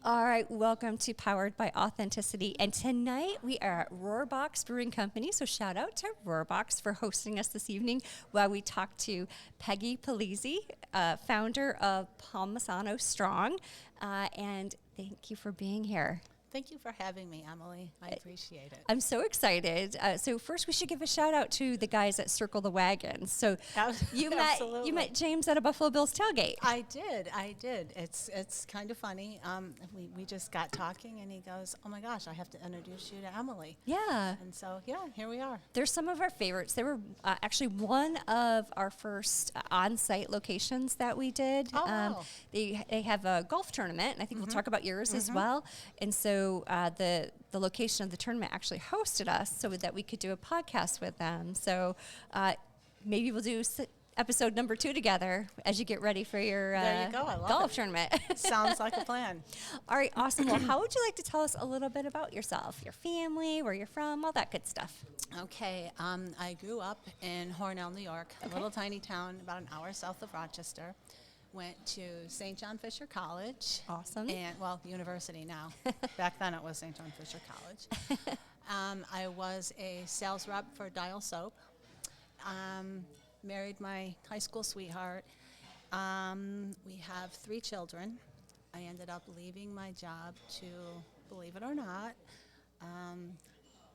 All right, welcome to Powered by Authenticity. And tonight we are at Roarbox Brewing Company. So shout out to Roarbox for hosting us this evening while we talk to Peggy Polizzi, founder of Palmesano Strong. And thank you for being here. Thank you for having me, Emily. I appreciate it. I'm so excited. So first, we should give a shout out to the guys at Circle the Wagons. So you met James at a Buffalo Bills tailgate. I did. It's kind of funny. We just got talking, and he goes, "Oh my gosh, I have to introduce you to Emily." Yeah. And so here we are. They're some of our favorites. They were actually one of our first on-site locations that we did. Oh, wow. They have a golf tournament, and I think we'll talk about yours as well. And so the location of the tournament actually hosted us so that we could do a podcast with them. So maybe we'll do episode number 2 together as you get ready for your there you go. I love golf it. tournament. Sounds like a plan. All right, awesome. Well, how would you like to tell us a little bit about yourself, your family, where you're from, all that good stuff? Okay. I grew up in Hornell, New York, a little tiny town about an hour south of Rochester. Went to St. John Fisher College. Awesome. And, university now. Back then it was St. John Fisher College. I was a sales rep for Dial Soap. Married my high school sweetheart. We have 3 children. I ended up leaving my job to, believe it or not,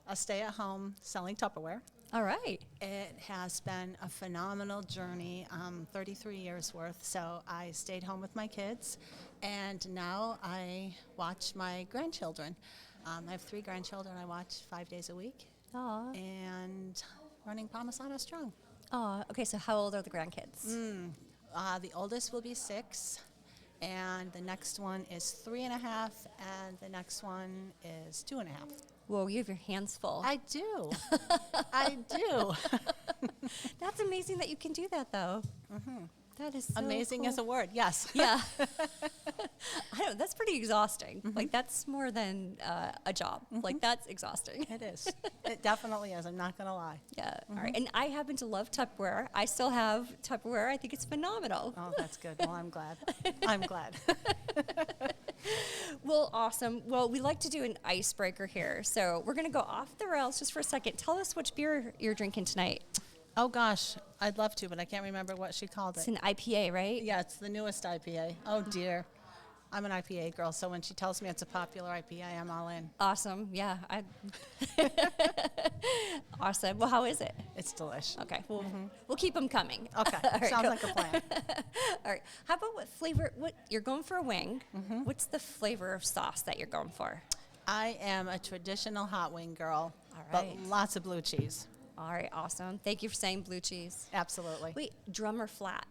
a stay-at-home selling Tupperware. All right. It has been a phenomenal journey, 33 years worth. So I stayed home with my kids, and now I watch my grandchildren. I have 3 grandchildren I watch 5 days a week. Aww. And running Palmesano Strong. Oh, okay. So how old are the grandkids? The oldest will be 6, and the next one is 3.5, and the next one is 2.5. Whoa, you have your hands full. I do. I do. That's amazing that you can do that, though. Mm-hmm. That is so amazing cool. As a word, yes. Yeah. I don't. That's pretty exhausting. Mm-hmm. Like, that's more than a job. Mm-hmm. Like, that's exhausting. It is. It definitely is. I'm not going to lie. Yeah. Mm-hmm. All right. And I happen to love Tupperware. I still have Tupperware. I think it's phenomenal. Oh, that's good. Well, I'm glad. I'm glad. Well, awesome. Well, we like to do an icebreaker here. So we're going to go off the rails just for a second. Tell us which beer you're drinking tonight. Oh, gosh. I'd love to, but I can't remember what she called it. It's an IPA, right? Yeah, it's the newest IPA. Oh, dear. I'm an IPA girl, so when she tells me it's a popular IPA, I'm all in. Awesome. Yeah. Awesome. Well, how is it? It's delish. Okay. We'll keep them coming. Okay. Right, sounds like a plan. All right. How about what flavor? What you're going for a wing? Mm-hmm. What's the flavor of sauce that you're going for? I am a traditional hot wing girl, all right. But lots of blue cheese. All right. Awesome. Thank you for saying blue cheese. Absolutely. Wait, drum or flat?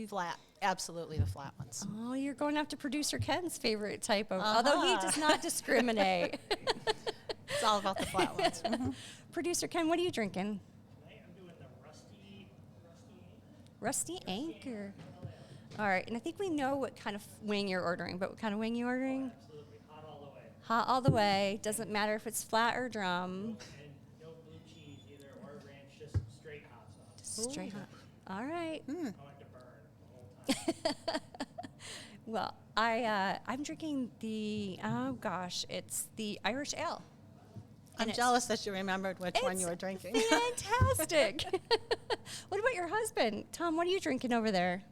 Flat. Absolutely the flat ones. Oh, you're going after producer Ken's favorite type of, although he does not discriminate. It's all about the flat ones. Mm-hmm. Producer Ken, what are you drinking? Tonight I'm doing the Rusty Anchor. All right, and I think we know what kind of wing you're ordering, but what kind of wing you ordering? absolutely hot all the way. Hot all the way. Doesn't matter if it's flat or drum. And no blue cheese either or ranch, just straight hot sauce. Straight hot. All right. I like to burn the whole time. Well, I'm drinking it's the Irish Ale. I'm jealous that you remembered which one you were drinking. Fantastic. What about your husband? Tom, what are you drinking over there?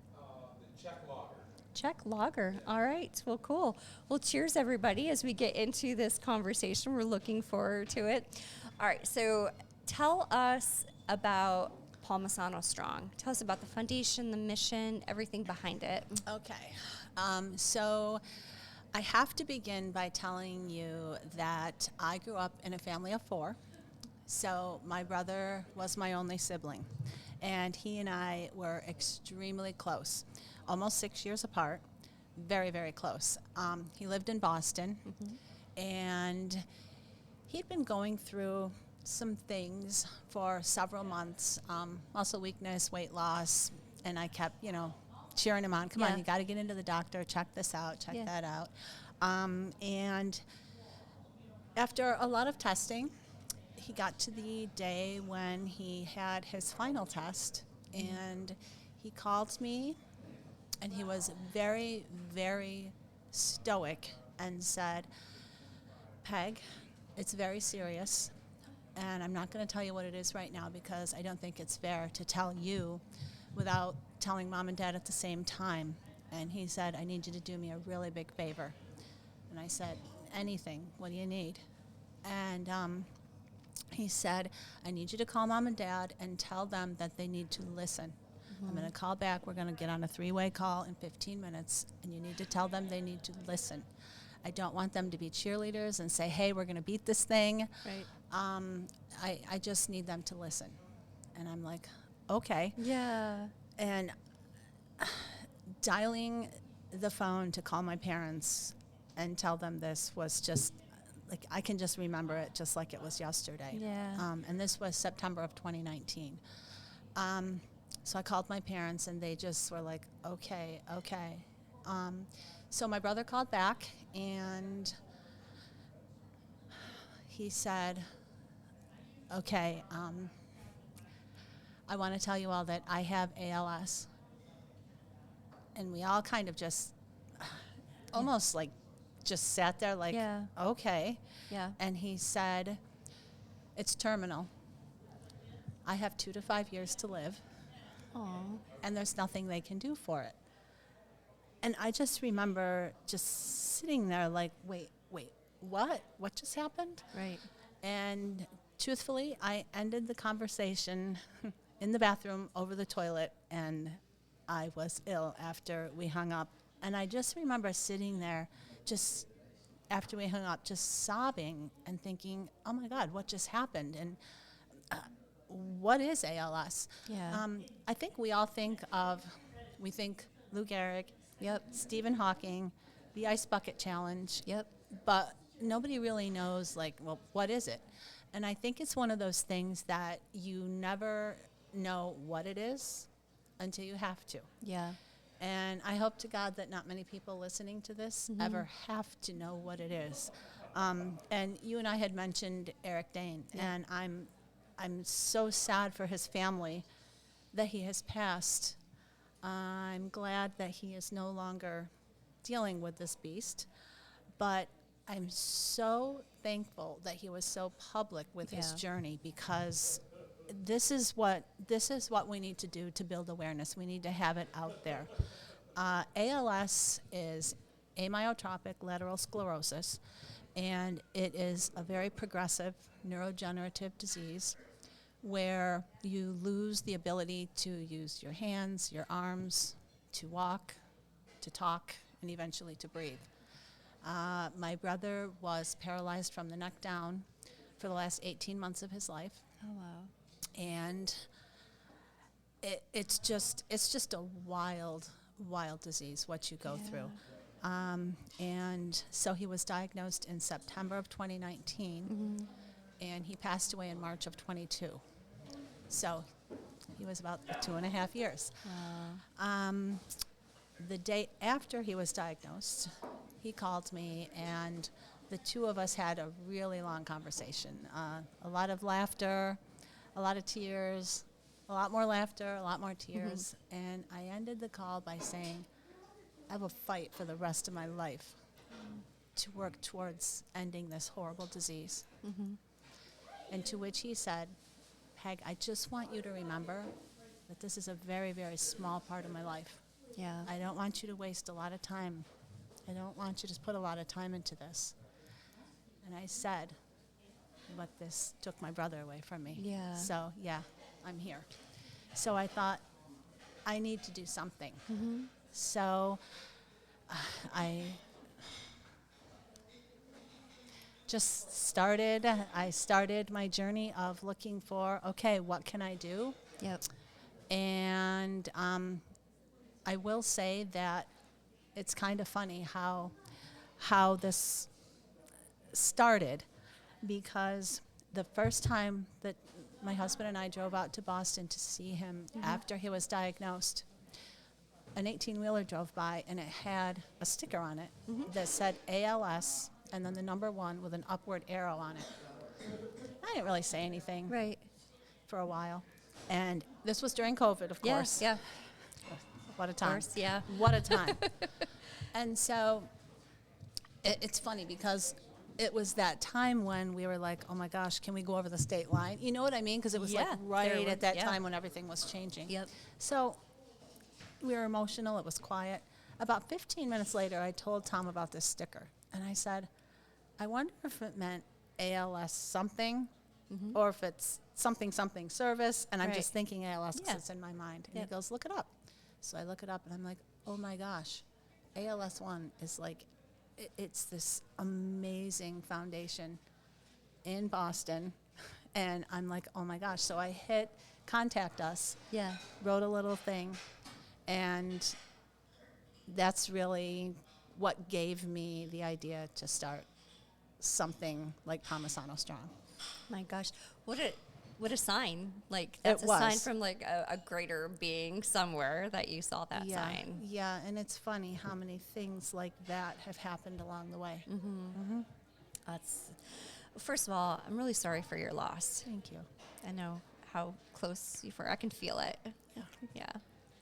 The Czech lager. Czech lager. All right. Well, cool. Well, cheers, everybody, as we get into this conversation. We're looking forward to it. All right. So tell us about Palmesano Strong. Tell us about the foundation, the mission, everything behind it. Okay. So I have to begin by telling you that I grew up in a family of 4. So my brother was my only sibling, and he and I were extremely close, almost 6 years apart, very, very close. He lived in Boston, and he'd been going through some things for several months, muscle weakness, weight loss, and I kept, cheering him on. Come on, you got to get into the doctor, check this out, check that out. And after a lot of testing, he got to the day when he had his final test, and he called me, and he was very, very stoic and said, Peg, it's very serious, and I'm not going to tell you what it is right now because I don't think it's fair to tell you without telling Mom and Dad at the same time. And he said, I need you to do me a really big favor. And I said, anything. What do you need? And he said, I need you to call Mom and Dad and tell them that they need to listen. I'm going to call back. We're going to get on a 3-way call in 15 minutes, and you need to tell them they need to listen. I don't want them to be cheerleaders and say, hey, we're going to beat this thing. Right. I just need them to listen. And I'm like, okay. Yeah. And dialing the phone to call my parents and tell them this was just, like, I can just remember it just like it was yesterday. Yeah. And this was September of 2019. So I called my parents, and they just were like, okay. So my brother called back, and he said, okay, I want to tell you all that I have ALS. And we all kind of just almost like just sat there like, Yeah. okay. Yeah. And he said, it's terminal. I have 2 to 5 years to live, Aw. and there's nothing they can do for it. And I just remember just sitting there like, wait, what? What just happened? Right. And truthfully, I ended the conversation in the bathroom over the toilet, and I was ill after we hung up. And I just remember sitting there just after we hung up, just sobbing and thinking, oh my God, what just happened? And what is ALS? Yeah. I think we all think Lou Gehrig, Yep. Stephen Hawking, the Ice Bucket Challenge, Yep. but nobody really knows, like, well, what is it? And I think it's one of those things that you never know what it is until you have to. Yeah. And I hope to God that not many people listening to this ever have to know what it is. And you and I had mentioned Eric Dane, and I'm so sad for his family that he has passed. I'm glad that he is no longer dealing with this beast, but I'm so thankful that he was so public with his Yeah. journey, because this is what we need to do to build awareness. We need to have it out there. ALS is amyotrophic lateral sclerosis, and it is a very progressive neurodegenerative disease where you lose the ability to use your hands, your arms, to walk, to talk, and eventually to breathe. My brother was paralyzed from the neck down for the last 18 months of his life. Oh, wow. And it's just a wild disease, what you go through. And so he was diagnosed in September of 2019, and he passed away in March of 22. So he was about 2.5 years. Wow. The day after he was diagnosed, he called me, and the two of us had a really long conversation. A lot of laughter, a lot of tears, a lot more laughter, a lot more tears. And I ended the call by saying, I will fight for the rest of my life to work towards ending this horrible disease. And to which he said, Peg, I just want you to remember that this is a very, very small part of my life. Yeah. I don't want you to waste a lot of time. I don't want you to put a lot of time into this. And I said, but this took my brother away from me. Yeah. So, yeah, I'm here. So I thought, I need to do something. So I started my journey of looking for, okay, what can I do? Yep. And I will say that it's kind of funny how this started, because the first time that my husband and I drove out to Boston to see him after he was diagnosed, an 18-wheeler drove by, and it had a sticker on it that said ALS and then the number 1 with an upward arrow on it. I didn't really say anything Right. for a while. And this was during COVID, of course. Yeah. What a time. Of course, yeah. What a time. And so It's funny because it was that time when we were like, oh my gosh, can we go over the state line? You know what I mean? Because it was Yeah, like right there at that was- yeah. time when everything was changing. Yep. So we were emotional. It was quiet. About 15 minutes later, I told Tom about this sticker. And I said, I wonder if it meant ALS something or if it's something service. And I'm Right. just thinking ALS because Yeah. it's in my mind. And Yep. he goes, look it up. So I look it up and I'm like, oh my gosh, ALS1 is like, it's this amazing foundation in Boston. And I'm like, oh my gosh. So I hit contact us, Yeah. wrote a little thing, and that's really what gave me the idea to start something like Palmesano Strong. My gosh, what a sign! Like that's a sign was. from like a greater being somewhere that you saw that sign. Yeah, and it's funny how many things like that have happened along the way. That's first of all, I'm really sorry for your loss. Thank you. I know how close you were. I can feel it. Yeah. Yeah.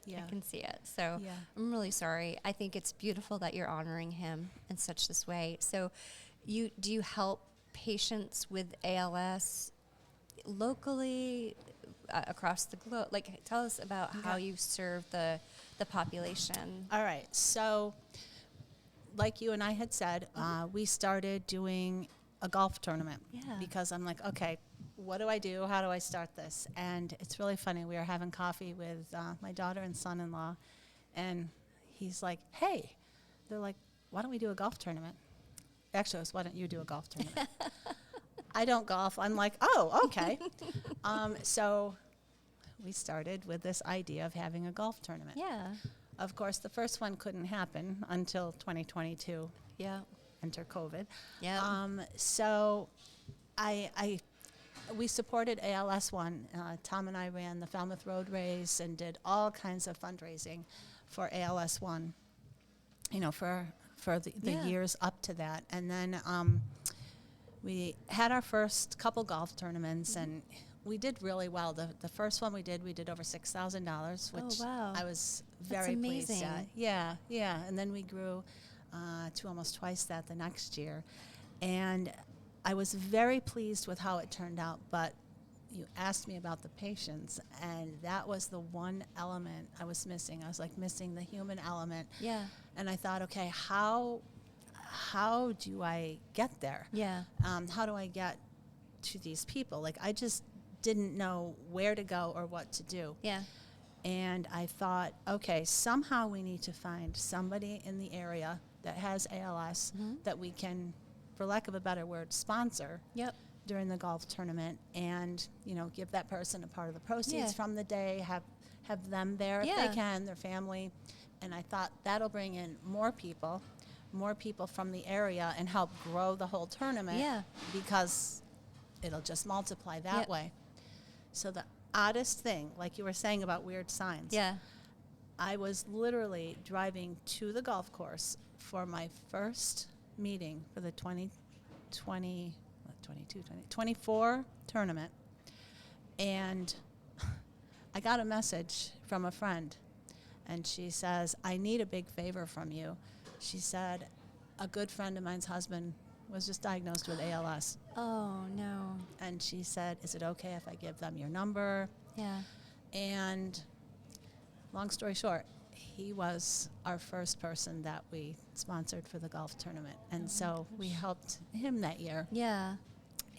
Yeah. I can see it. So Yeah. I'm really sorry. I think it's beautiful that you're honoring him in such this way. So do you help patients with ALS locally across the globe? Like tell us about how you serve the population. All right. So, like you and I had said, we started doing a golf tournament. Yeah. Because I'm like, okay, what do I do? How do I start this? And it's really funny. We were having coffee with my daughter and son-in-law, and he's like, hey, they're like, why don't we do a golf tournament? Actually, it was, why don't you do a golf tournament? I don't golf. I'm like, oh, okay. So we started with this idea of having a golf tournament. Yeah. Of course, the first one couldn't happen until 2022, Yeah. enter COVID. Yeah. So we supported ALS1. Tom and I ran the Falmouth Road Race and did all kinds of fundraising for ALS1, you know, for the Yeah. years up to that. And then we had our first couple golf tournaments, and we did really well. The first one we did over $6,000, which wow. I was That's very pleased amazing. at. Yeah, yeah. And then we grew to almost twice that the next year. And I was very pleased with how it turned out, but you asked me about the patients, and that was the one element I was missing. I was like missing the human element. Yeah. And I thought, okay, how do I get there? Yeah. How do I get to these people? Like, I just didn't know where to go or what to do. Yeah. And I thought, okay, somehow we need to find somebody in the area that has ALS that we can, for lack of a better word, sponsor Yep. during the golf tournament, and, you know, give that person a part of the proceeds Yeah. from the day, have them there if Yeah. they can, their family. And I thought that'll bring in more people from the area, and help grow the whole tournament. Yeah. Because it'll just multiply that Yep. way. So the oddest thing, like you were saying about weird signs, Yeah. I was literally driving to the golf course for my first meeting for the 24 tournament, and I got a message from a friend, and she says, I need a big favor from you. She said, a good friend of mine's husband was just diagnosed with ALS, Oh no. and she said, is it okay if I give them your number? Yeah. And long story short, he was our first person that we sponsored for the golf tournament. And so we helped him that year. Yeah.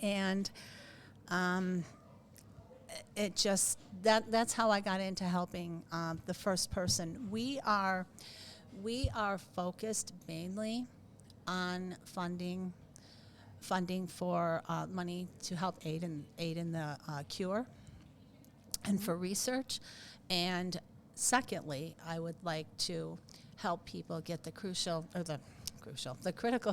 And it just, that's how I got into helping the first person. We are focused mainly on funding for money to help aid in the cure and for research. And secondly, I would like to help people get the critical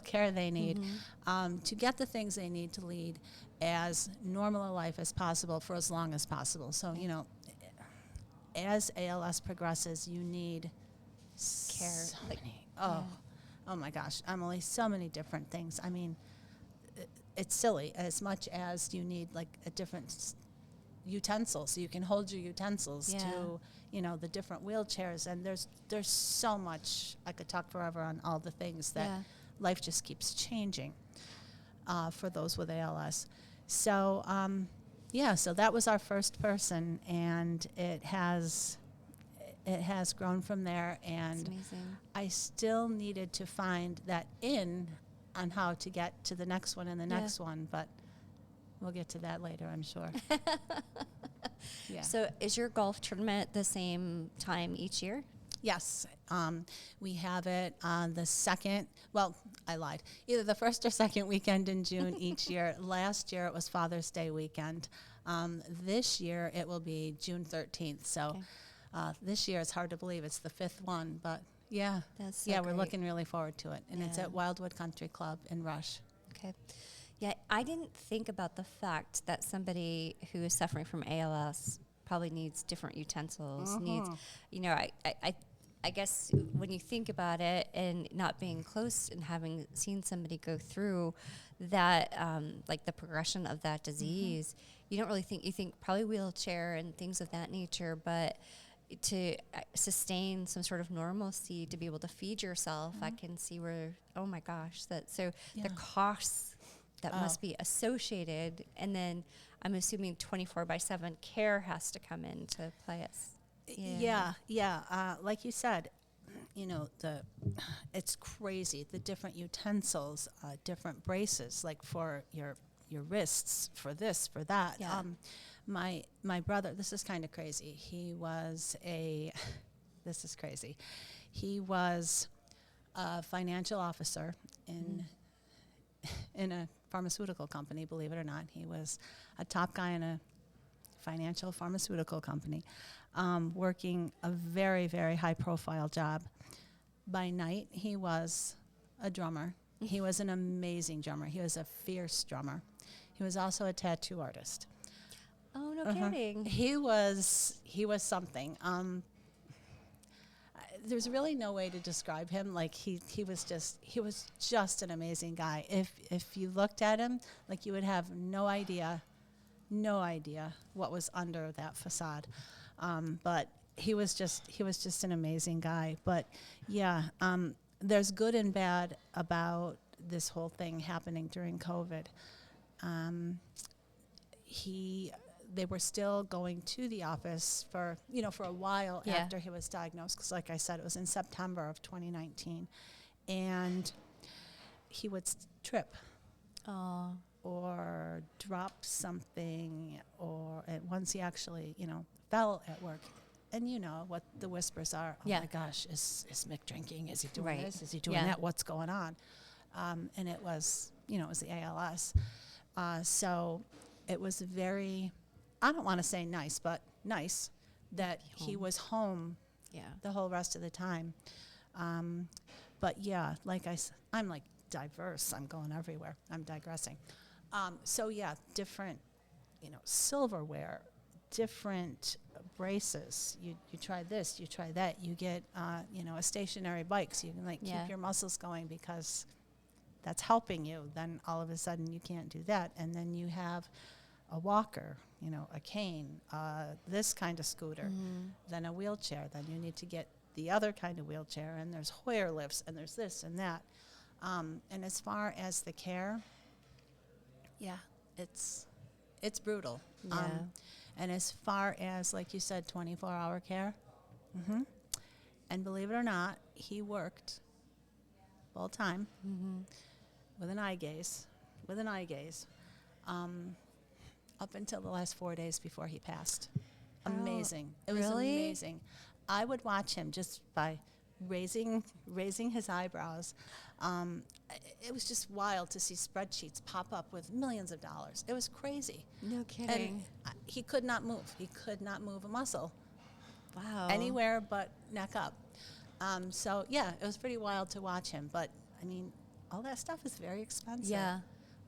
care they need to get the things they need to lead as normal a life as possible for as long as possible. So, you know, as ALS progresses, you need Care. so many. Oh my gosh, Emily, so many different things. I mean, it's silly. As much as you need like a different utensils, so you can hold your utensils Yeah. to, you know, the different wheelchairs, and there's so much. I could talk forever on all the things that Yeah. life just keeps changing for those with ALS. So, so that was our first person, and it has grown from there. And That's amazing. I still needed to find that on how to get to the next one and the next one, but we'll get to that later, I'm sure. Yeah. So is your golf tournament the same time each year? Yes, we have it on the second, well, I lied, either the first or second weekend in June each year. Last year it was Father's Day weekend. This year it will be June 13th. So this year it's hard to believe it's the fifth one, but yeah. That's so we're great. looking really forward to it. And it's Yeah. at Wildwood Country Club in Rush. Okay. Yeah, I didn't think about the fact that somebody who is suffering from ALS probably needs different utensils, needs, I guess when you think about it and not being close and having seen somebody go through that, like the progression of that disease, you don't really think, you think probably wheelchair and things of that nature, but to sustain some sort of normalcy, to be able to feed yourself, I can see where, oh my gosh, the costs that must be associated, and then I'm assuming 24/7 care has to come into place. Like you said, it's crazy. The different utensils, different braces, like for your wrists, for this, for that. Yeah. My brother, this is kind of crazy. He was a financial officer in a pharmaceutical company, believe it or not. He was a top guy in a financial pharmaceutical company, working a very, very high-profile job. By night, he was a drummer. He was an amazing drummer. He was a fierce drummer. He was also a tattoo artist. Oh, no kidding. He was something. There's really no way to describe him. Like he was just an amazing guy. If you looked at him, like you would have no idea what was under that facade. But he was just an amazing guy. But there's good and bad about this whole thing happening during COVID. They were still going to the office for a while after he was diagnosed, because like I said, it was in September of 2019, and he would trip or drop something, or once he actually fell at work. And you know what the whispers are. Oh my gosh, is Mick drinking? Is he doing this? Is he doing that? What's going on? And it was the ALS. So it was very, I don't want to say nice, but nice that he was home the whole rest of the time. But I'm like diverse. I'm going everywhere. I'm digressing. Different, silverware, different braces. You try this, you try that. You get, a stationary bike so you can keep your muscles going, because that's helping you. Then all of a sudden you can't do that. And then you have a walker, a cane, this kind of scooter, then a wheelchair. Then you need to get the other kind of wheelchair, and there's Hoyer lifts, and there's this and that. And as far as the care, it's brutal. And as far as, like you said, 24-hour care, and believe it or not, he worked full time with an eye gaze, up until the last 4 days before he passed. Amazing. It was amazing. I would watch him just by raising his eyebrows. It was just wild to see spreadsheets pop up with millions of dollars. It was crazy. No kidding. And he could not move. He could not move a muscle. Wow. Anywhere but neck up. It was pretty wild to watch him. But, I mean, all that stuff is very expensive. Yeah.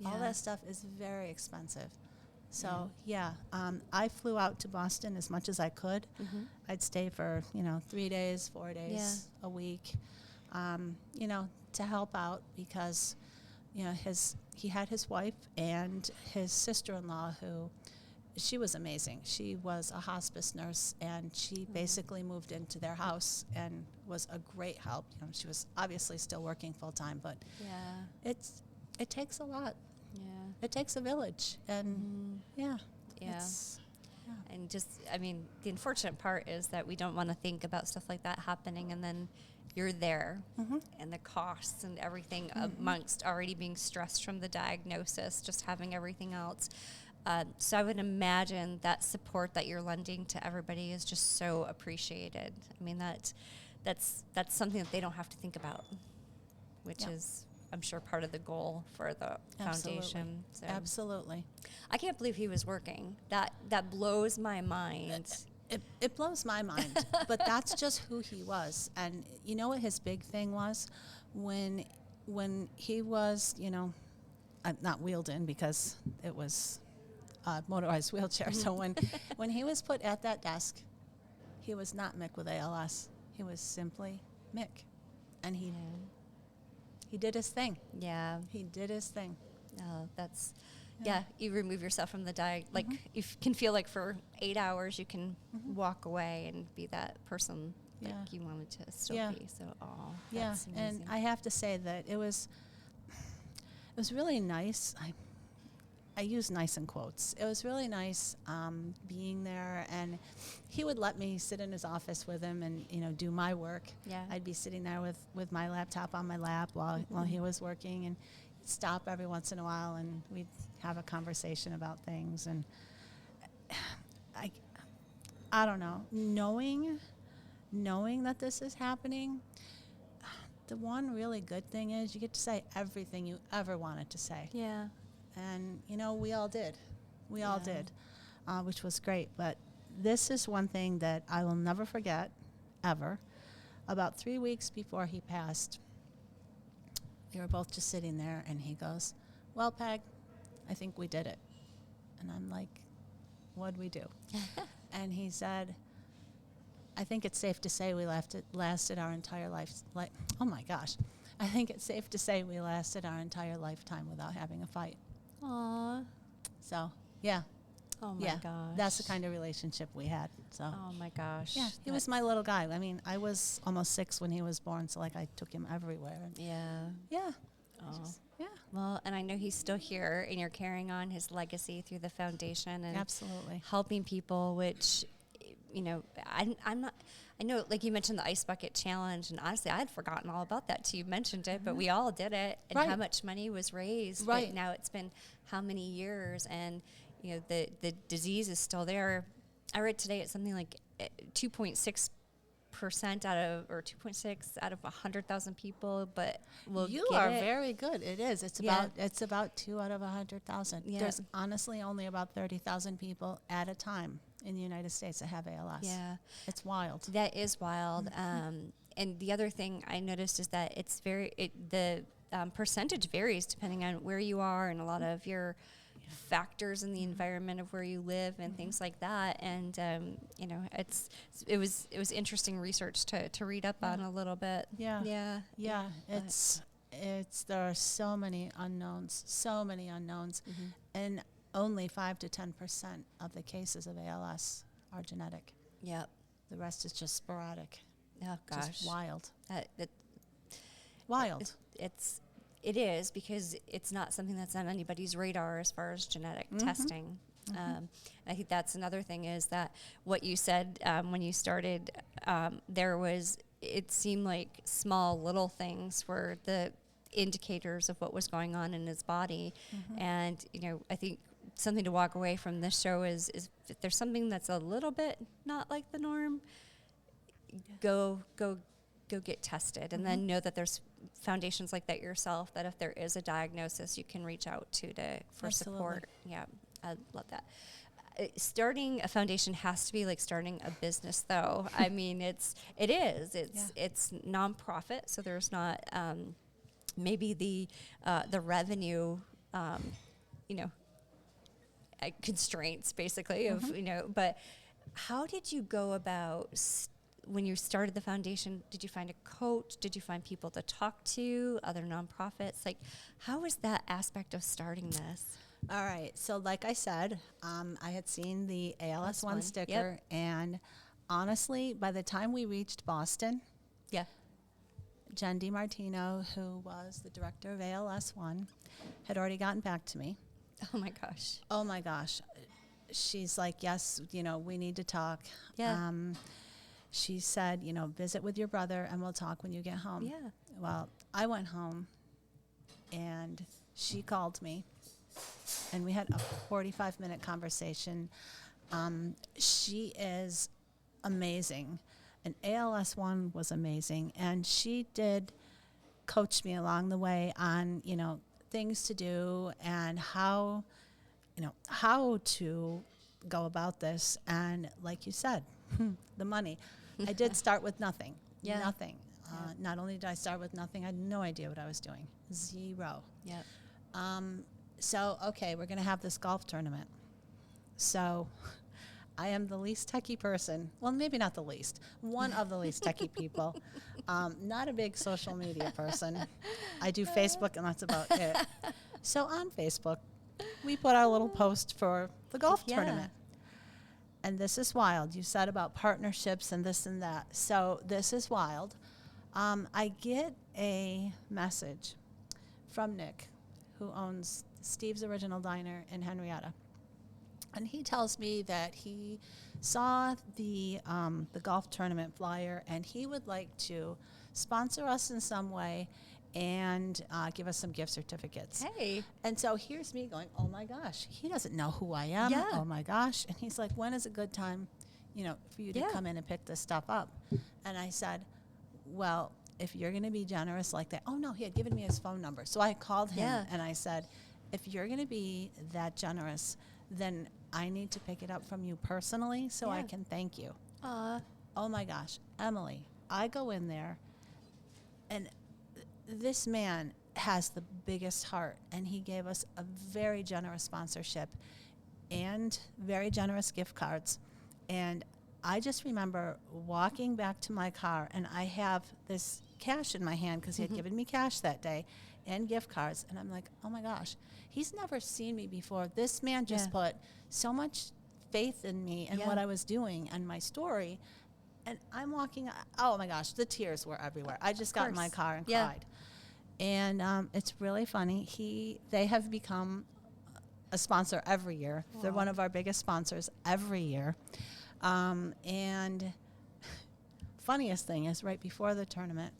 All that stuff is very expensive. So, I flew out to Boston as much as I could. I'd stay for, 3 days, 4 days, a week, to help out, because, he had his wife and his sister-in-law, who she was amazing. She was a hospice nurse, and she basically moved into their house and was a great help. You know, she was obviously still working full time, but Yeah. it takes a lot. Yeah. It takes a village, and Yeah. it's, And just, I mean, the unfortunate part is that we don't want to think about stuff like that happening, and then you're there, and the costs and everything amongst already being stressed from the diagnosis, just having everything else. So I would imagine that support that you're lending to everybody is just so appreciated. I mean, that's something that they don't have to think about, which is, I'm sure, part of the goal for the foundation. So Absolutely. I can't believe he was working. That blows my mind. It blows my mind, but that's just who he was. And you know what his big thing was? When he was, you know, not wheeled in because it was a motorized wheelchair. So when he was put at that desk, he was not Mick with ALS. He was simply Mick. And he did his thing. Yeah. He did his thing. Oh, that's, you remove yourself from the like, you can feel like for 8 hours you can walk away and be that person like you wanted to still be. So, that's amazing. And I have to say that it was really nice. I use nice in quotes. It was really nice being there, and he would let me sit in his office with him and, you know, do my work. Yeah. I'd be sitting there with my laptop on my lap while he was working, and he'd stop every once in a while, and we'd have a conversation about things. And I don't know, knowing that this is happening, the one really good thing is you get to say everything you ever wanted to say. Yeah. And, you know, we all did. We all did, which was great. But this is one thing that I will never forget, ever. About 3 weeks before he passed, we were both just sitting there, and he goes, "Well, Peg, I think we did it." And I'm like, "What'd we do?" And he said, "I think it's safe to say we lasted our entire life. Oh, my gosh. I think it's safe to say we lasted our entire lifetime without having a fight." Aw. So, yeah. Oh my gosh. That's the kind of relationship we had. So, Oh my gosh. yeah, he was my little guy. I mean, I was almost 6 when he was born, so, like, I took him everywhere. And Yeah. Oh. Oh. Well, and I know he's still here, and you're carrying on his legacy through the foundation and Absolutely. helping people, which, you know, I'm not. I know, like you mentioned, the ice bucket challenge, and honestly, I had forgotten all about that till you mentioned it. But we all did it, and how much money was raised. Right. But now it's been how many years, and you know the disease is still there. I read today it's something like 2.6% or 2.6 out of 100,000 people, but You are very good. It is. It's about 2 out of 100,000. Yeah. There's honestly only about 30,000 people at a time in the United States that have ALS. Yeah. It's wild. That is wild. And the other thing I noticed is that it's the percentage varies depending on where you are and a lot of your factors in the environment of where you live and things like that. And you know, it was interesting research to read up on a little bit. Yeah. It's there are so many unknowns, and only 5 to 10% of the cases of ALS are genetic. Yep. The rest is just sporadic. Oh gosh. Just wild. Wild. It is because it's not something that's on anybody's radar as far as genetic testing. I think that's another thing is that what you said when you started, it seemed like small little things were the indicators of what was going on in his body. And, you know, I think something to walk away from this show is if there's something that's a little bit not like the norm, go get tested, and then know that there's foundations like that yourself, that if there is a diagnosis you can reach out for support. Yeah, I love that. Starting a foundation has to be like starting a business, though. I mean, it's nonprofit, so there's not maybe the revenue, you know, constraints basically of you know. But how did you go about when you started the foundation? Did you find a coach? Did you find people to talk to, other nonprofits? Like, how was that aspect of starting this? All right. So, like I said, I had seen the ALS one, one sticker, and honestly, by the time we reached Boston, Yeah. Jen DiMartino, who was the director of ALS one, had already gotten back to me. Oh my gosh. Oh my gosh. She's like, yes, we need to talk. Yeah. She said, visit with your brother and we'll talk when you get home. Yeah. Well, I went home and she called me and we had a 45-minute conversation. She is amazing. And ALS one was amazing. And she did coach me along the way on, things to do and how to go about this. And like you said, the money. I did start with nothing. Yeah. Nothing. Not only did I start with nothing, I had no idea what I was doing. Zero. Yep. So, okay, we're going to have this golf tournament. So I am the least techie person. Well, maybe not the least. One of the least techie people. Not a big social media person. I do Facebook, and that's about it. So on Facebook, we put our little post for the golf tournament. And this is wild. You said about partnerships and this and that. So this is wild. I get a message from Nick, who owns Steve's Original Diner in Henrietta. And he tells me that he saw the golf tournament flyer and he would like to sponsor us in some way and give us some gift certificates. Hey. And so here's me going, oh my gosh, he doesn't know who I am. Yeah. Oh my gosh. And he's like, when is a good time, for you to come in and pick this stuff up? And I said, well, if you're going to be generous like that. Oh no, he had given me his phone number. So I called him and I said, if you're going to be that generous, then I need to pick it up from you personally so I can thank you. Oh my gosh, Emily, I go in there and this man has the biggest heart, and he gave us a very generous sponsorship and very generous gift cards. And I just remember walking back to my car, and I have this cash in my hand because he had given me cash that day and gift cards. And I'm like, oh my gosh, he's never seen me before. This man just put so much faith in me and what I was doing and my story. And I'm walking, oh my gosh, the tears were everywhere. I just got in my car and cried. And it's really funny. They have become a sponsor every year. Wow. They're one of our biggest sponsors every year. And funniest thing is right before the tournament,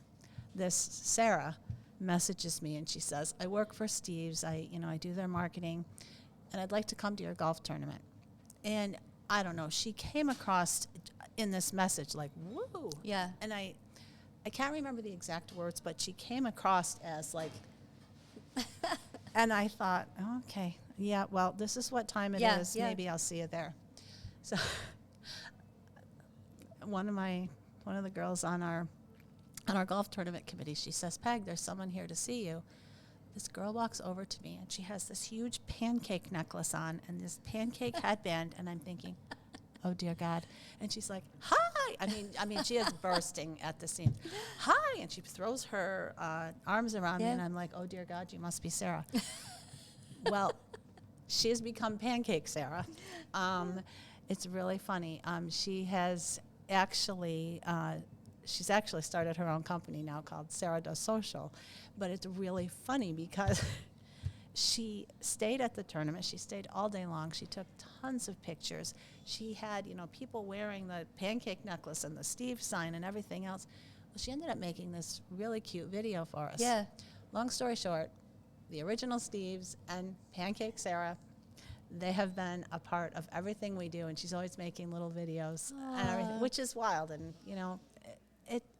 this Sarah messages me and she says, I work for Steve's. I do their marketing, and I'd like to come to your golf tournament. And I don't know, she came across in this message like, woo. Yeah. And I can't remember the exact words, but she came across as like, and I thought, oh, okay, yeah, well, this is what time it is. Yeah. Maybe I'll see you there. So one of the girls on our golf tournament committee, she says, Peg, there's someone here to see you. This girl walks over to me, and she has this huge pancake necklace on and this pancake headband, and I'm thinking, oh, dear God. And she's like, hi. I mean, she is bursting at the seams. Hi. And she throws her arms around me, and I'm like, oh, dear God, you must be Sarah. Well, she has become Pancake Sarah. It's really funny. She has actually... she's actually started her own company now called Sarah Does Social. But it's really funny because she stayed at the tournament. She stayed all day long. She took tons of pictures. She had, people wearing the pancake necklace and the Steve sign and everything else. Well, she ended up making this really cute video for us. Yeah. Long story short, the original Steves and Pancake Sarah, they have been a part of everything we do, and she's always making little videos and everything, which is wild. And,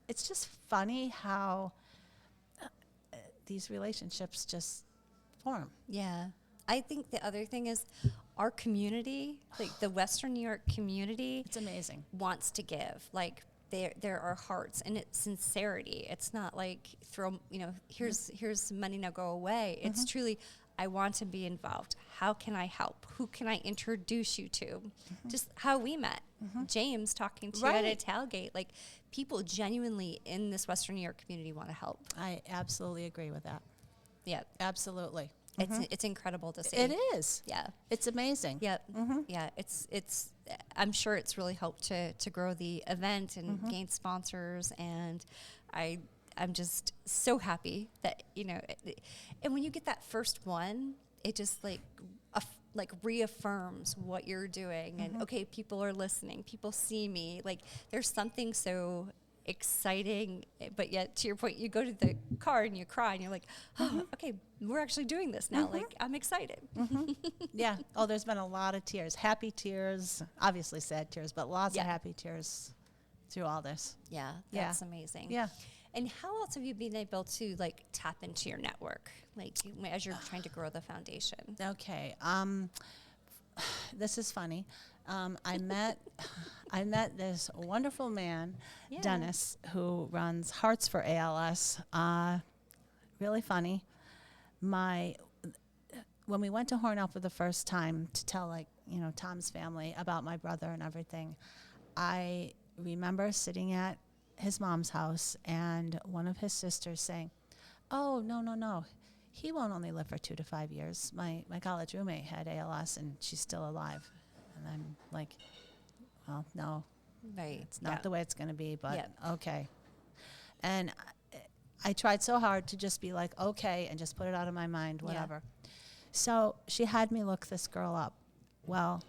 it's just funny how these relationships just form. Yeah. I think the other thing is our community, like the Western New York community, It's amazing. wants to give. Like there are hearts and it's sincerity. It's not like here's some money, now go away. It's truly, I want to be involved. How can I help? Who can I introduce you to? Just how we met. James talking to you at a tailgate. Like, people genuinely in this Western New York community want to help. I absolutely agree with that. Yeah. Absolutely. It's incredible to see. It is. Yeah. It's amazing. Yep. Yeah. It's. I'm sure it's really helped to grow the event and gain sponsors, and I'm just so happy that and when you get that first one, it just like reaffirms what you're doing, and okay, people are listening, people see me. Like there's something so exciting, but yet to your point, you go to the car and you cry and you're like, oh, okay, we're actually doing this now. Like I'm excited. Yeah. Oh, there's been a lot of tears, happy tears, obviously sad tears, but lots of happy tears through all this. Yeah, that's amazing. Yeah. And how else have you been able to like tap into your network, like as you're trying to grow the foundation? Okay. This is funny. I met this wonderful man, Dennis, who runs Hearts for ALS. Really funny. When we went to Hornell for the first time to tell Tom's family about my brother and everything, I remember sitting at his mom's house and one of his sisters saying, "Oh, no. He won't only live for 2 to 5 years. My college roommate had ALS and she's still alive." And I'm like, well, no, Right. it's not the way it's going to be, but okay. And I tried so hard to just be like, okay, and just put it out of my mind, whatever. So she had me look this girl up. Well,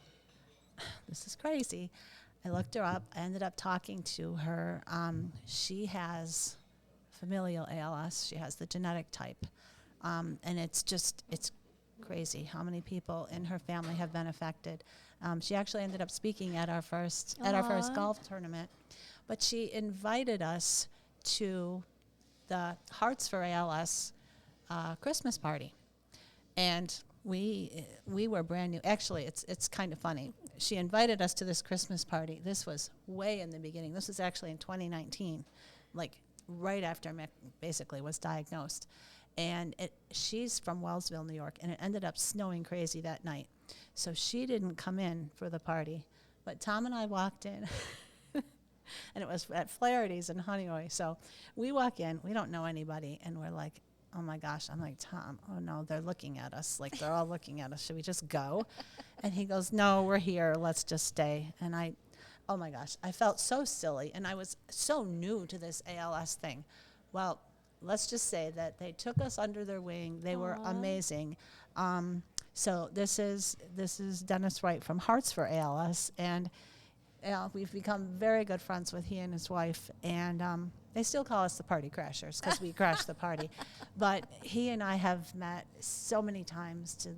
this is crazy. I looked her up. I ended up talking to her. She has familial ALS. She has the genetic type. And it's crazy how many people in her family have been affected. She actually ended up speaking at our first golf tournament, but she invited us to the Hearts for ALS Christmas party, and we were brand new. Actually, it's kind of funny. She invited us to this Christmas party. This was way in the beginning. This was actually in 2019, like right after Mick basically was diagnosed. And she's from Wellsville, New York, and it ended up snowing crazy that night. So she didn't come in for the party. But Tom and I walked in, and it was at Flaherty's in Honeoye. So we walk in, we don't know anybody, and we're like, oh my gosh. I'm like, Tom, oh no, they're looking at us. Like, they're all looking at us. Should we just go? And he goes, no, we're here. Let's just stay. And oh my gosh, I felt so silly, and I was so new to this ALS thing. Well, let's just say that they took us under their wing. They were amazing. So this is Dennis Wright from Hearts for ALS, and we've become very good friends with he and his wife, and they still call us the Party Crashers because we crashed the party. But he and I have met so many times to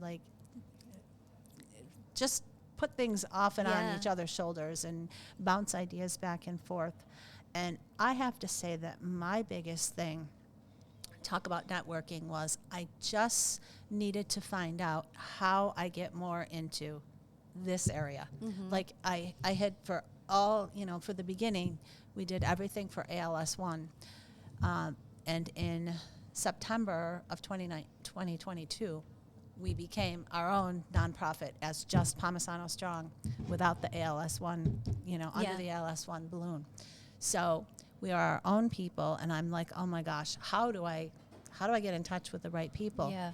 just put things off and on each other's shoulders and bounce ideas back and forth. And I have to say that my biggest thing, talk about networking, was I just needed to find out how I get more into this area. Like I had for the beginning, we did everything for ALS 1. And in September of 2022, we became our own nonprofit as just Palmesano Strong without the ALS 1, under the ALS 1 balloon. So we are our own people, and I'm like, oh my gosh, how do I get in touch with the right people? Yeah.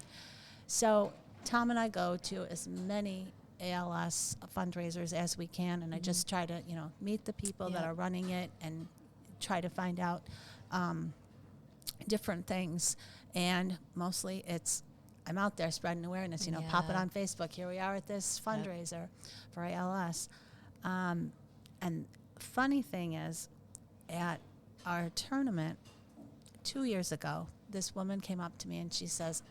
So Tom and I go to as many ALS fundraisers as we can, and I just try to, meet the people that are running it and try to find out different things. And mostly I'm out there spreading awareness, pop it on Facebook. Here we are at this fundraiser for ALS. And funny thing is, at our tournament 2 years ago, this woman came up to me and she says,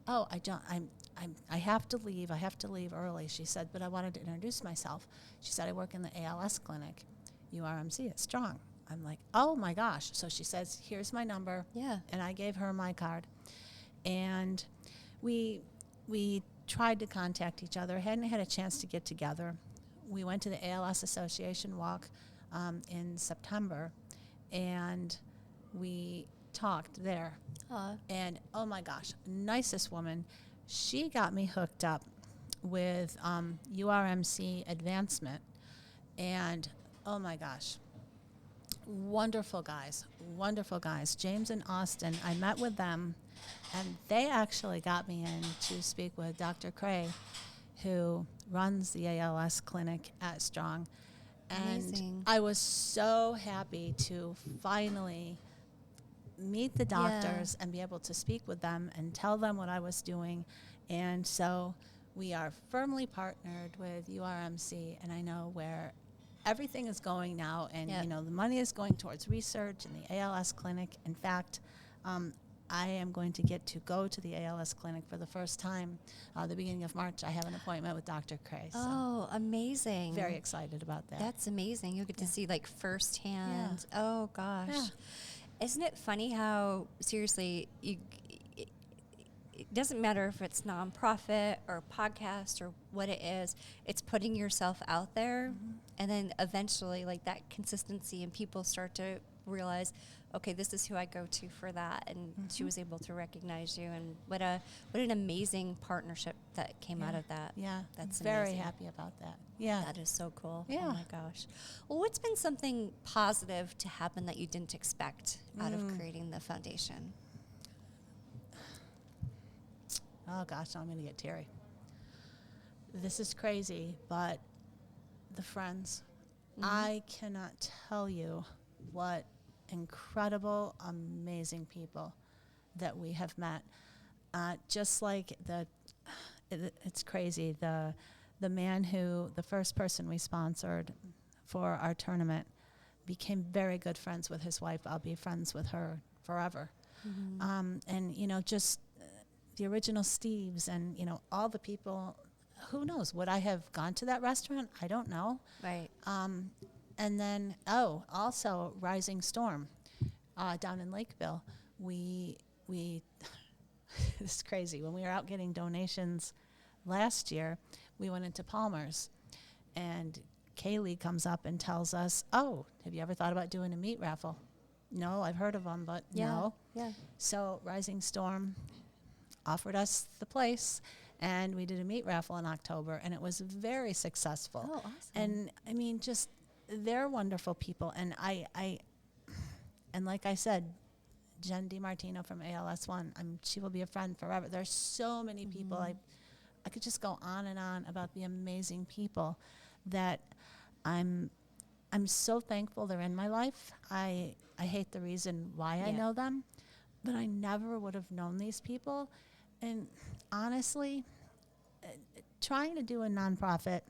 "Oh, I have to leave. I have to leave early." She said, "But I wanted to introduce myself." She said, "I work in the ALS clinic, URMC at Strong." I'm like, oh my gosh. So she says, "Here's my number." Yeah. And I gave her my card. And we tried to contact each other. Hadn't had a chance to get together. We went to the ALS Association walk in September, and we talked there. And oh my gosh, nicest woman. She got me hooked up with URMC Advancement, and oh my gosh, wonderful guys. James and Austin, I met with them And they actually got me in to speak with Dr. Cray, who runs the ALS clinic at Strong. And Amazing. I was so happy to finally meet the doctors and be able to speak with them and tell them what I was doing. And so we are firmly partnered with URMC, and I know where everything is going now. And, Yep. you know, the money is going towards research in the ALS clinic. In fact, I am going to get to go to the ALS clinic for the first time. The beginning of March, I have an appointment with Dr. Cray. So Oh, amazing. very excited about that. That's amazing. You'll get to see like firsthand. Yeah. Oh gosh. Yeah. Isn't it funny how seriously it doesn't matter if it's nonprofit or podcast or what it is, it's putting yourself out there, and then eventually like that consistency and people start to realize, okay, this is who I go to for that, and she was able to recognize you, and what an amazing partnership that came out of that. Yeah, That's very amazing. happy about that. Yeah. That is so cool. Yeah. Oh my gosh. Well, what's been something positive to happen that you didn't expect out of creating the foundation? Oh gosh, I'm going to get teary. This is crazy, but the friends, I cannot tell you what incredible, amazing people that we have met. Just like it's crazy. The man the first person we sponsored for our tournament became very good friends with his wife. I'll be friends with her forever. And, you know, just the original Steves and, you know, all the people, who knows, would I have gone to that restaurant? I don't know. Right. And then, also Rising Storm down in Lakeville. We it's crazy. When we were out getting donations last year, we went into Palmer's, and Kaylee comes up and tells us, "Oh, have you ever thought about doing a meat raffle?" No, I've heard of them, but no. Yeah. So Rising Storm offered us the place, and we did a meat raffle in October, and it was very successful. Oh, awesome. And I mean, just they're wonderful people, and and like I said, Jen DiMartino from ALS1, she will be a friend forever. There's so many people. I could just go on and on about the amazing people that I'm so thankful they're in my life. I hate the reason why I know them, but I never would have known these people. And honestly, trying to do a nonprofit,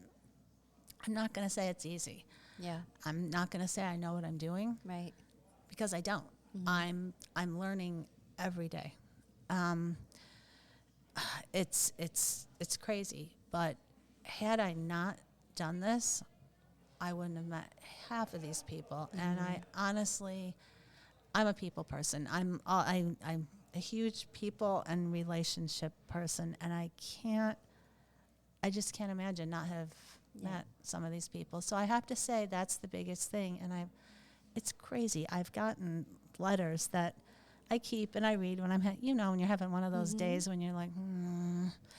I'm not going to say it's easy. Yeah. I'm not going to say I know what I'm doing, Right. because I don't. I'm learning every day. It's crazy, but had I not done this, I wouldn't have met half of these people. And I honestly, I'm a people person. I'm a huge people and relationship person, and I just can't imagine not have met some of these people. So I have to say that's the biggest thing. And it's crazy. I've gotten letters that I keep and I read when when you're having one of those days when you're like,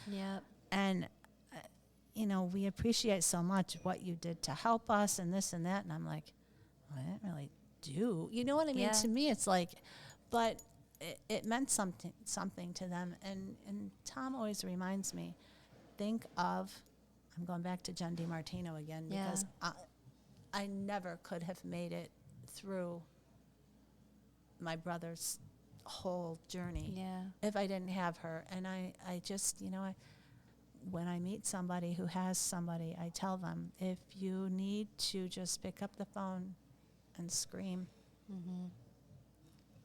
Yep. and we appreciate so much what you did to help us and this and that. And I'm like, well, I didn't really do. You know what I mean? Yeah. To me, it's like, but it meant something to them. And Tom always reminds me, I'm going back to Jen DiMartino again, because I never could have made it through my brother's whole journey if I didn't have her. And I just, when I meet somebody who has somebody, I tell them, if you need to just pick up the phone and scream,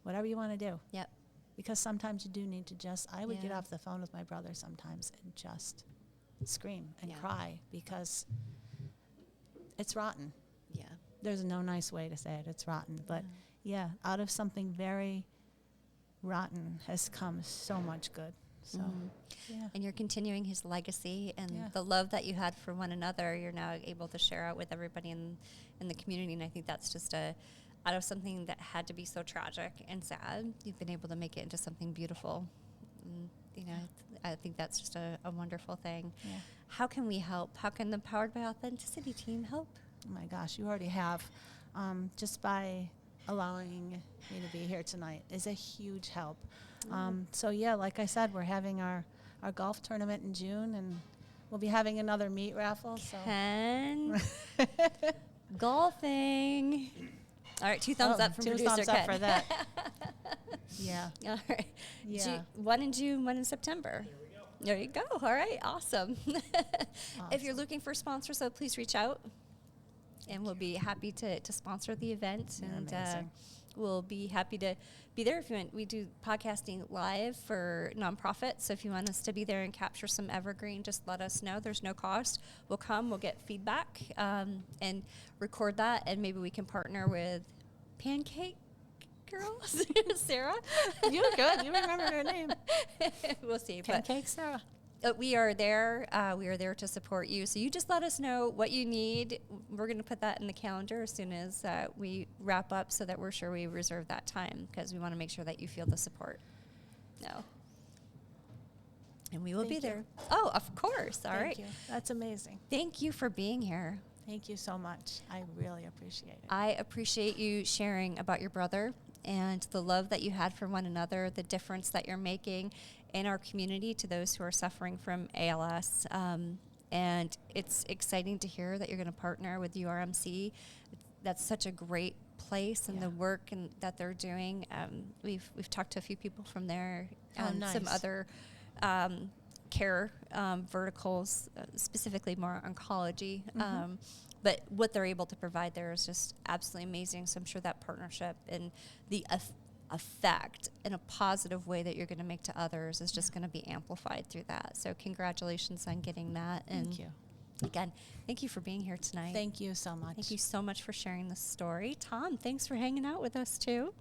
whatever you want to do. Yep. Because sometimes you do need to I would get Yeah. off the phone with my brother sometimes and just scream and cry, because it's rotten. Yeah. There's no nice way to say it. It's rotten. But out of something very rotten has come so much good. So, And you're continuing his legacy, and Yeah. the love that you had for one another, you're now able to share out with everybody in the community. And I think that's just out of something that had to be so tragic and sad, you've been able to make it into something beautiful. And, I think that's just a wonderful thing. Yeah. How can we help? How can the Powered by Authenticity team help? Oh my gosh, you already have. Just by allowing me to be here tonight is a huge help. So yeah, like I said, we're having our golf tournament in June, and we'll be having another meat raffle. So Ken, golfing. All right, two thumbs up from two producer thumbs Ken. up for that. Yeah. All right. Yeah. One in June, one in September. There you go. All right, awesome. If you're looking for sponsors, so please reach out, and we'll be happy to sponsor the event. You're And amazing. we'll be happy to be there if you want. We do podcasting live for nonprofits, so if you want us to be there and capture some evergreen, just let us know. There's no cost. We'll come, we'll get feedback, and record that, and maybe we can partner with Pancake Girls, Sarah. You're good. You remember her name. We'll see. Pancake Sarah. But we are there. We are there to support you. So you just let us know what you need. We're going to put that in the calendar as soon as we wrap up, so that we're sure we reserve that time, because we want to make sure that you feel the support. No. And we will be Thank there. Oh, of course. All right. Thank you. That's amazing. Thank you for being here. Thank you so much. I really appreciate it. I appreciate you sharing about your brother and the love that you had for one another, the difference that you're making in our community to those who are suffering from ALS. And it's exciting to hear that you're going to partner with URMC. That's such a great place, and Yeah. the work that they're doing. We've talked to a few people from there, Oh, some nice. other care verticals, specifically more oncology. But what they're able to provide there is just absolutely amazing. So I'm sure that partnership and the effect in a positive way that you're going to make to others is just going to be amplified through that. So congratulations on getting that. And Thank you. again, thank you for being here tonight. Thank you so much. Thank you so much for sharing this story. Tom, thanks for hanging out with us too.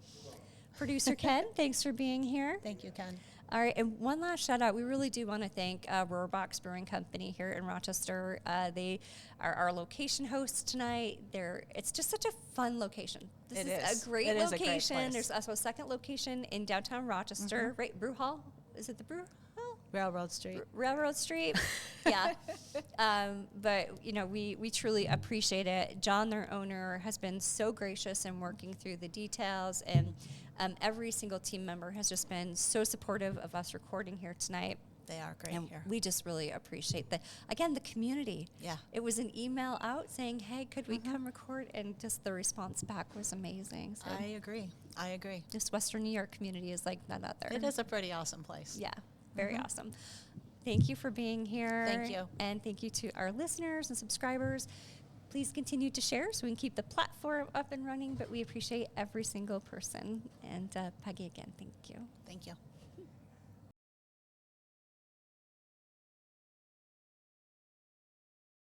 Producer Ken, thanks for being here. Thank you, Ken. All right, and one last shout out. We really do want to thank Rohrbox Brewing Company here in Rochester. They are our location hosts tonight. It's just such a fun location. This It is is. a great It is a great location. place. There's also a second location in downtown Rochester, right? Brew Hall. Is it the Brew Hall? Railroad Street. Railroad Street. Yeah. But, we truly appreciate it. John, their owner, has been so gracious in working through the details, and every single team member has just been so supportive of us recording here tonight. They are great And here. we just really appreciate the community. Yeah. It was an email out saying, hey, could we come record? And just the response back was amazing. So I agree. this Western New York community is like none other. It is a pretty awesome place. Yeah, very awesome. Thank you for being here. Thank you. And thank you to our listeners and subscribers. Please continue to share so we can keep the platform up and running, but we appreciate every single person. And Peggy, again, thank you. Thank you.